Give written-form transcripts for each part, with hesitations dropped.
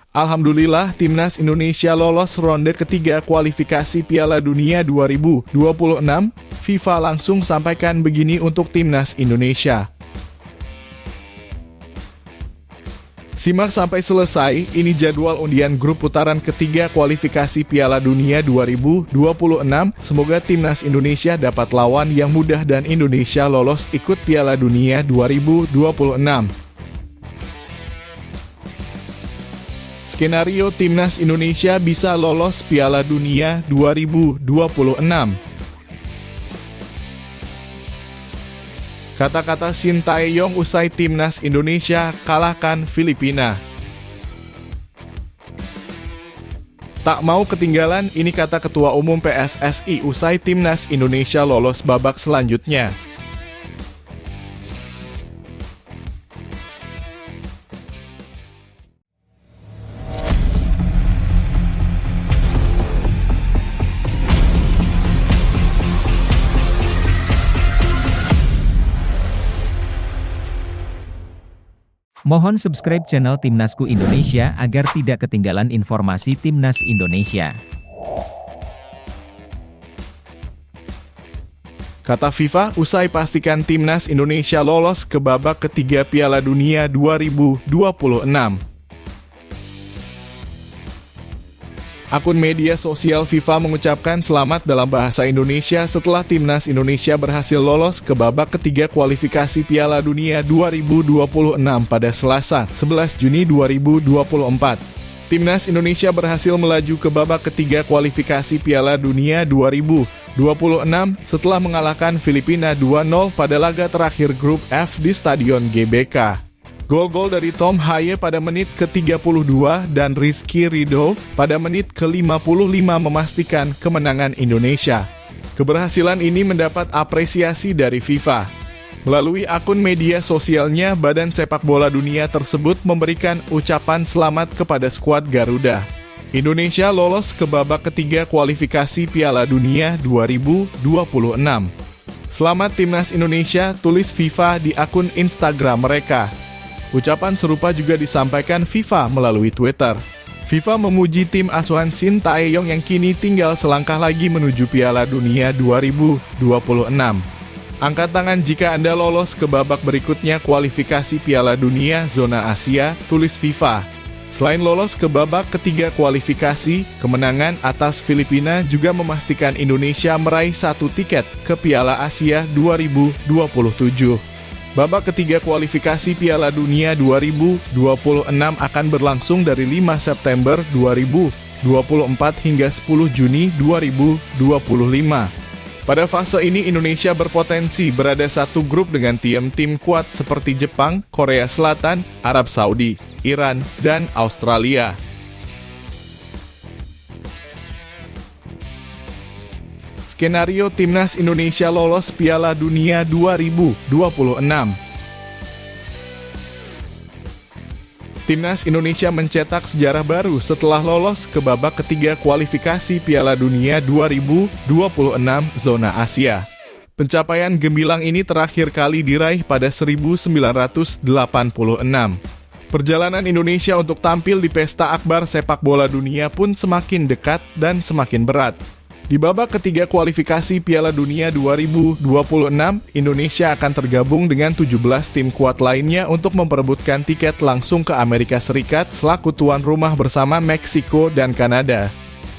Alhamdulillah, Timnas Indonesia lolos ronde ketiga kualifikasi Piala Dunia 2026. FIFA langsung sampaikan begini untuk Timnas Indonesia. Simak sampai selesai, ini jadwal undian grup putaran ketiga kualifikasi Piala Dunia 2026. Semoga Timnas Indonesia dapat lawan yang mudah dan Indonesia lolos ikut Piala Dunia 2026. Skenario Timnas Indonesia bisa lolos Piala Dunia 2026. Kata-kata Shin Tae-yong usai Timnas Indonesia kalahkan Filipina. Tak mau ketinggalan, ini kata Ketua Umum PSSI usai Timnas Indonesia lolos babak selanjutnya. Mohon subscribe channel Timnasku Indonesia agar tidak ketinggalan informasi Timnas Indonesia. Kata FIFA, usai pastikan Timnas Indonesia lolos ke babak ketiga Piala Dunia 2026. Akun media sosial FIFA mengucapkan selamat dalam bahasa Indonesia setelah Timnas Indonesia berhasil lolos ke babak ketiga kualifikasi Piala Dunia 2026 pada Selasa, 11 Juni 2024. Timnas Indonesia berhasil melaju ke babak ketiga kualifikasi Piala Dunia 2026 setelah mengalahkan Filipina 2-0 pada laga terakhir grup F di Stadion GBK. Gol-gol dari Tom Haye pada menit ke-32 dan Rizky Ridho pada menit ke-55 memastikan kemenangan Indonesia. Keberhasilan ini mendapat apresiasi dari FIFA. Melalui akun media sosialnya, Badan Sepak Bola Dunia tersebut memberikan ucapan selamat kepada skuad Garuda. Indonesia lolos ke babak ketiga kualifikasi Piala Dunia 2026. Selamat Timnas Indonesia, tulis FIFA di akun Instagram mereka. Ucapan serupa juga disampaikan FIFA melalui Twitter. FIFA memuji tim asuhan Shin Tae-yong yang kini tinggal selangkah lagi menuju Piala Dunia 2026. Angkat tangan jika Anda lolos ke babak berikutnya kualifikasi Piala Dunia zona Asia, tulis FIFA. Selain lolos ke babak ketiga kualifikasi, kemenangan atas Filipina juga memastikan Indonesia meraih 1 tiket ke Piala Asia 2027. Babak ketiga kualifikasi Piala Dunia 2026 akan berlangsung dari 5 September 2024 hingga 10 Juni 2025. Pada fase ini Indonesia berpotensi berada satu grup dengan tim-tim kuat seperti Jepang, Korea Selatan, Arab Saudi, Iran, dan Australia. Skenario Timnas Indonesia lolos Piala Dunia 2026. Timnas Indonesia mencetak sejarah baru setelah lolos ke babak ketiga kualifikasi Piala Dunia 2026 zona Asia. Pencapaian gemilang ini terakhir kali diraih pada 1986. Perjalanan Indonesia untuk tampil di pesta akbar sepak bola dunia pun semakin dekat dan semakin berat. Di babak ketiga kualifikasi Piala Dunia 2026, Indonesia akan tergabung dengan 17 tim kuat lainnya untuk memperebutkan tiket langsung ke Amerika Serikat selaku tuan rumah bersama Meksiko dan Kanada.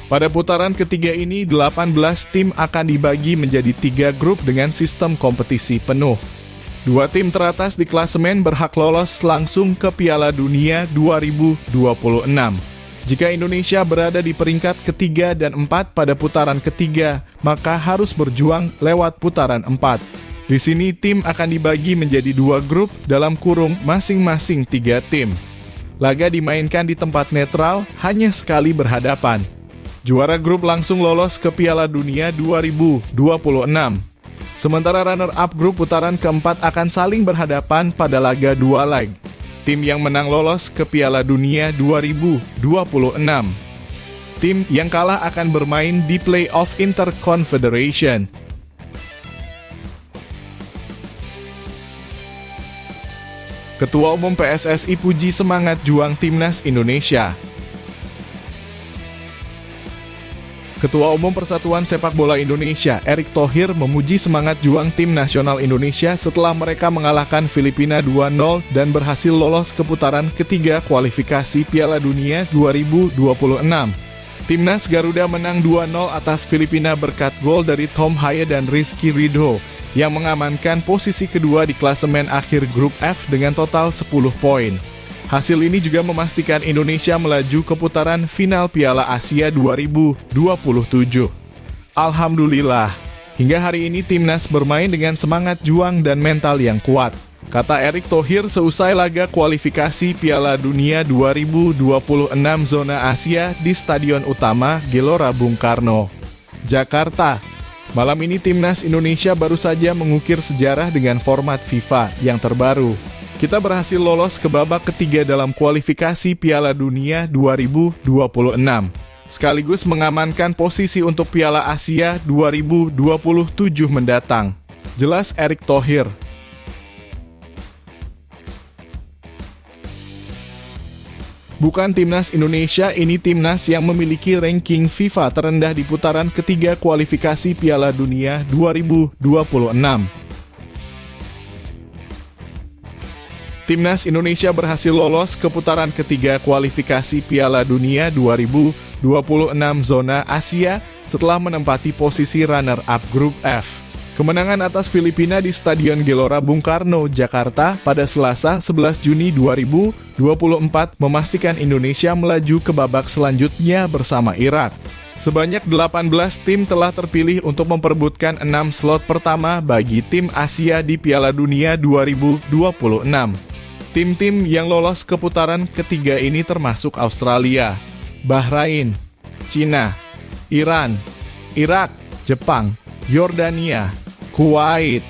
Pada putaran ketiga ini, 18 tim akan dibagi menjadi 3 grup dengan sistem kompetisi penuh. 2 tim teratas di klasemen berhak lolos langsung ke Piala Dunia 2026. Jika Indonesia berada di peringkat ketiga dan 4 pada putaran ketiga, maka harus berjuang lewat putaran 4. Di sini tim akan dibagi menjadi 2 grup dalam kurung masing-masing 3 tim. Laga dimainkan di tempat netral, hanya sekali berhadapan. Juara grup langsung lolos ke Piala Dunia 2026. Sementara runner-up grup putaran keempat akan saling berhadapan pada laga 2 leg. Tim yang menang lolos ke Piala Dunia 2026. Tim yang kalah akan bermain di Play-off Interconfederation. Ketua Umum PSSI puji semangat juang Timnas Indonesia. Ketua Umum Persatuan Sepak Bola Indonesia, Erick Thohir, memuji semangat juang tim nasional Indonesia setelah mereka mengalahkan Filipina 2-0 dan berhasil lolos ke putaran ketiga kualifikasi Piala Dunia 2026. Timnas Garuda menang 2-0 atas Filipina berkat gol dari Tom Haya dan Rizky Ridho, yang mengamankan posisi kedua di klasemen akhir grup F dengan total 10 poin. Hasil ini juga memastikan Indonesia melaju ke putaran final Piala Asia 2027. Alhamdulillah, hingga hari ini timnas bermain dengan semangat juang dan mental yang kuat, kata Erick Thohir seusai laga kualifikasi Piala Dunia 2026 zona Asia di Stadion Utama Gelora Bung Karno, Jakarta. Malam ini timnas Indonesia baru saja mengukir sejarah dengan format FIFA yang terbaru. Kita berhasil lolos ke babak ketiga dalam kualifikasi Piala Dunia 2026, sekaligus mengamankan posisi untuk Piala Asia 2027 mendatang, jelas Erick Thohir. Bukan timnas Indonesia, ini timnas yang memiliki ranking FIFA terendah di putaran ketiga kualifikasi Piala Dunia 2026. Timnas Indonesia berhasil lolos ke putaran ketiga kualifikasi Piala Dunia 2026 zona Asia setelah menempati posisi runner-up grup F. Kemenangan atas Filipina di Stadion Gelora Bung Karno, Jakarta pada Selasa 11 Juni 2024 memastikan Indonesia melaju ke babak selanjutnya bersama Irak. Sebanyak 18 tim telah terpilih untuk memperebutkan 6 slot pertama bagi tim Asia di Piala Dunia 2026. Tim-tim yang lolos ke putaran ketiga ini termasuk Australia, Bahrain, Cina, Iran, Irak, Jepang, Yordania, Kuwait,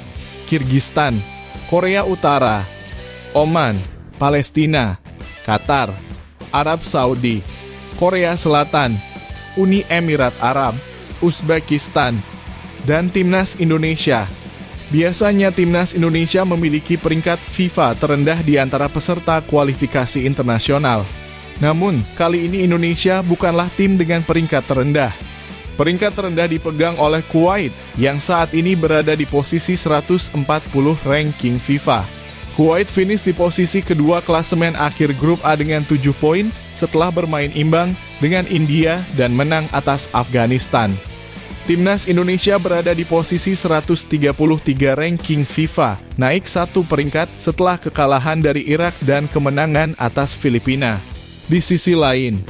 Kirgistan, Korea Utara, Oman, Palestina, Qatar, Arab Saudi, Korea Selatan, Uni Emirat Arab, Uzbekistan, dan Timnas Indonesia. Biasanya Timnas Indonesia memiliki peringkat FIFA terendah di antara peserta kualifikasi internasional. Namun, kali ini Indonesia bukanlah tim dengan peringkat terendah. Peringkat terendah dipegang oleh Kuwait yang saat ini berada di posisi 140 ranking FIFA. Kuwait finish di posisi kedua klasemen akhir grup A dengan 7 poin setelah bermain imbang dengan India dan menang atas Afghanistan. Timnas Indonesia berada di posisi 133 ranking FIFA, naik 1 peringkat setelah kekalahan dari Irak dan kemenangan atas Filipina. Di sisi lain,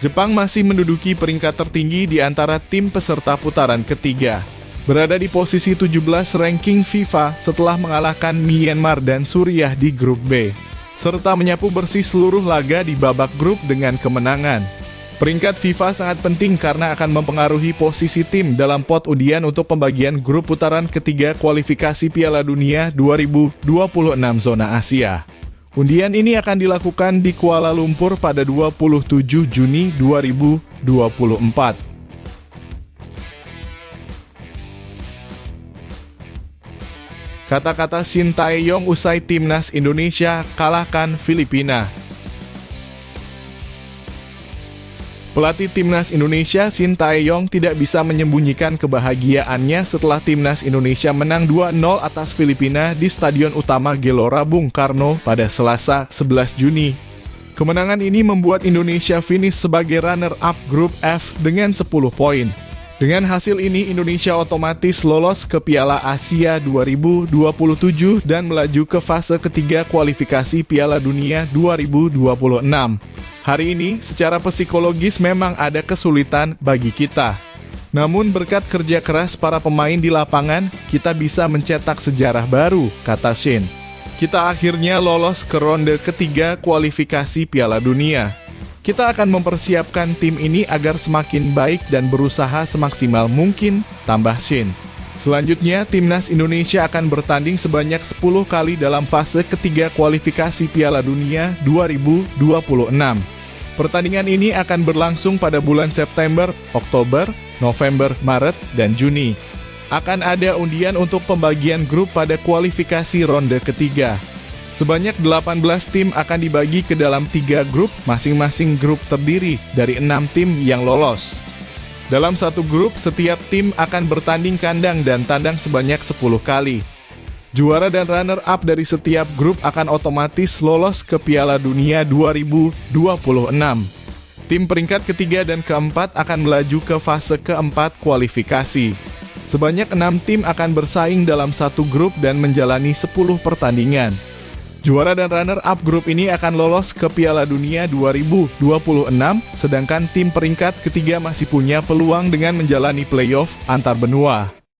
Jepang masih menduduki peringkat tertinggi di antara tim peserta putaran ketiga, berada di posisi 17 ranking FIFA setelah mengalahkan Myanmar dan Suriah di grup B, serta menyapu bersih seluruh laga di babak grup dengan kemenangan. Peringkat FIFA sangat penting karena akan mempengaruhi posisi tim dalam pot undian untuk pembagian grup putaran ketiga kualifikasi Piala Dunia 2026 zona Asia. Undian ini akan dilakukan di Kuala Lumpur pada 27 Juni 2024. Kata-kata Shin Tae-yong usai timnas Indonesia kalahkan Filipina. Pelatih timnas Indonesia Shin Tae-yong tidak bisa menyembunyikan kebahagiaannya setelah timnas Indonesia menang 2-0 atas Filipina di Stadion Utama Gelora Bung Karno pada Selasa 11 Juni. Kemenangan ini membuat Indonesia finish sebagai runner-up grup F dengan 10 poin. Dengan hasil ini, Indonesia otomatis lolos ke Piala Asia 2027 dan melaju ke fase ketiga kualifikasi Piala Dunia 2026. Hari ini, secara psikologis memang ada kesulitan bagi kita. Namun berkat kerja keras para pemain di lapangan, kita bisa mencetak sejarah baru, kata Shin. Kita akhirnya lolos ke ronde ketiga kualifikasi Piala Dunia. Kita akan mempersiapkan tim ini agar semakin baik dan berusaha semaksimal mungkin, tambah Shin. Selanjutnya, timnas Indonesia akan bertanding sebanyak 10 kali dalam fase ketiga kualifikasi Piala Dunia 2026. Pertandingan ini akan berlangsung pada bulan September, Oktober, November, Maret, dan Juni. Akan ada undian untuk pembagian grup pada kualifikasi ronde ketiga. Sebanyak 18 tim akan dibagi ke dalam 3 grup, masing-masing grup terdiri dari 6 tim yang lolos. Dalam satu grup, setiap tim akan bertanding kandang dan tandang sebanyak 10 kali. Juara dan runner-up dari setiap grup akan otomatis lolos ke Piala Dunia 2026. Tim peringkat ketiga dan keempat akan melaju ke fase keempat kualifikasi. Sebanyak 6 tim akan bersaing dalam satu grup dan menjalani 10 pertandingan. Juara dan runner-up grup ini akan lolos ke Piala Dunia 2026, sedangkan tim peringkat ketiga masih punya peluang dengan menjalani playoff antar benua.